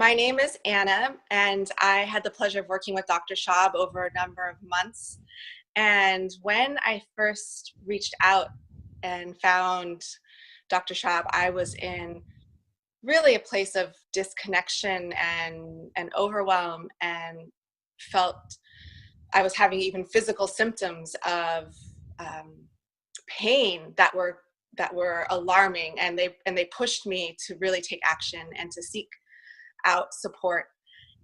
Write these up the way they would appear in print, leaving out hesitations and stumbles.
My name is Anna, and I had the pleasure of working with Dr. Schaub over a number of months. And when I first reached out and found Dr. Schaub, I was in really a place of disconnection and overwhelm, and felt I was having even physical symptoms of pain that were alarming, and they pushed me to really take action and to seek out support.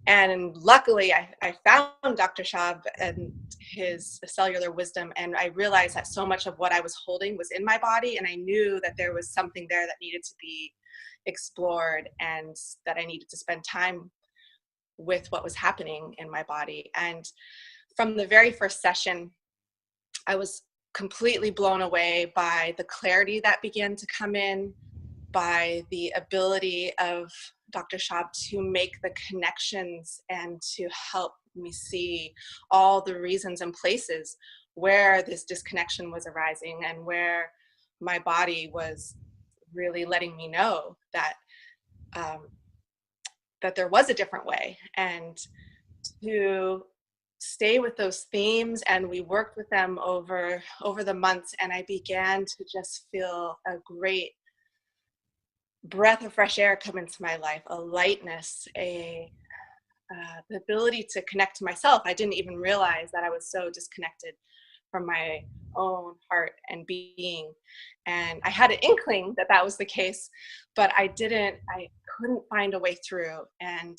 And luckily, I found Dr. Schaub and his cellular wisdom, and I realized that so much of what I was holding was in my body, and I knew that there was something there that needed to be explored, and that I needed to spend time with what was happening in my body. And from the very first session, I was completely blown away by the clarity that began to come in, by the ability of Dr. Schaub to make the connections and to help me see all the reasons and places where this disconnection was arising, and where my body was really letting me know that um, that there was a different way, and to stay with those themes. And we worked with them over the months, and I began to just feel a great breath of fresh air come into my life, a lightness, the ability to connect to myself. I didn't even realize that I was so disconnected from my own heart and being. And I had an inkling that that was the case, but I couldn't find a way through. And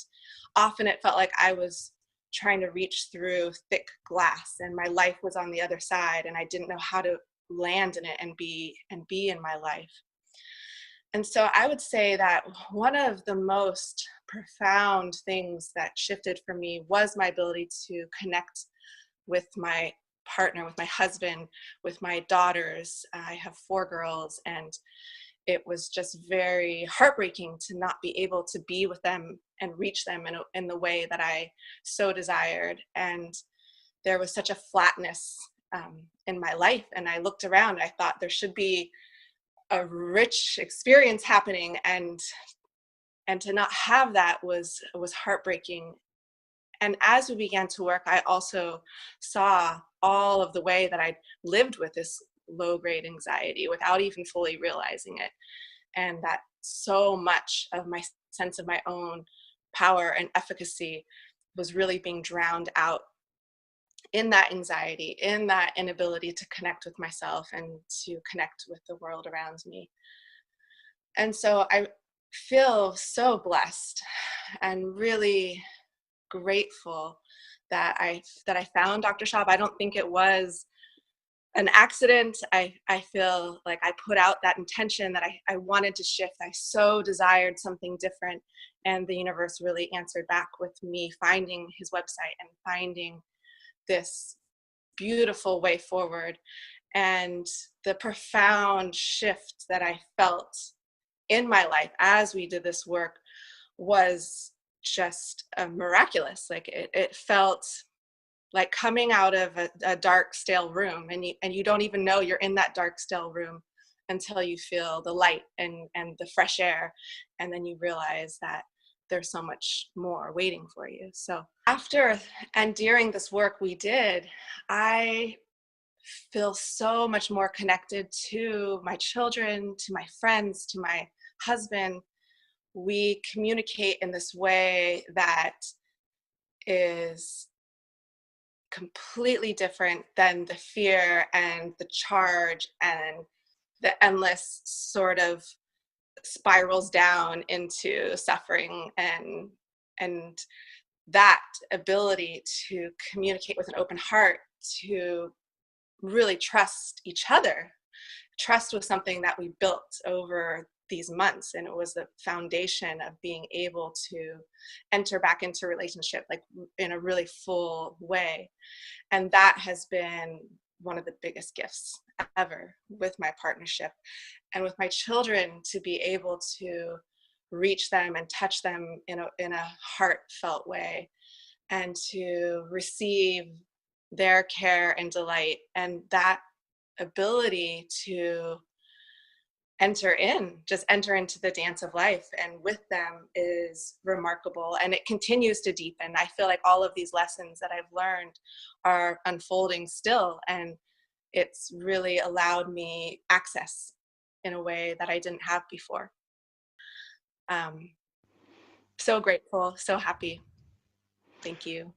often it felt like I was trying to reach through thick glass, and my life was on the other side, and I didn't know how to land in it and be in my life. And so I would say that one of the most profound things that shifted for me was my ability to connect with my partner, with my husband, with my daughters. I have 4 girls, and it was just very heartbreaking to not be able to be with them and reach them in the way that I so desired. And there was such a flatness in my life. And I looked around, I thought there should be a rich experience happening, and to not have that was heartbreaking. And as we began to work, I also saw all of the way that I lived with this low grade anxiety without even fully realizing it, and that so much of my sense of my own power and efficacy was really being drowned out in that anxiety, in that inability to connect with myself and to connect with the world around me. And so I feel so blessed and really grateful that I found Dr. Schaub. I don't think it was an accident. I feel like I put out that intention that I wanted to shift. I so desired something different, and the universe really answered back with me finding his website and finding this beautiful way forward. And the profound shift that I felt in my life as we did this work was just miraculous. Like it felt like coming out of a dark, stale room, and you don't even know you're in that dark, stale room until you feel the light and the fresh air, and then you realize that there's so much more waiting for you. So after and during this work we did, I feel so much more connected to my children, to my friends, to my husband. We communicate in this way that is completely different than the fear and the charge and the endless sort of spirals down into suffering, and that ability to communicate with an open heart, to really trust each other. Trust was something that we built over these months, and it was the foundation of being able to enter back into relationship like in a really full way. And that has been one of the biggest gifts ever with my partnership, and with my children, to be able to reach them and touch them in a heartfelt way, and to receive their care and delight, and that ability to just enter into the dance of life, and with them is remarkable, and it continues to deepen. I feel like all of these lessons that I've learned are unfolding still, and it's really allowed me access in a way that I didn't have before. So grateful, so happy. Thank you.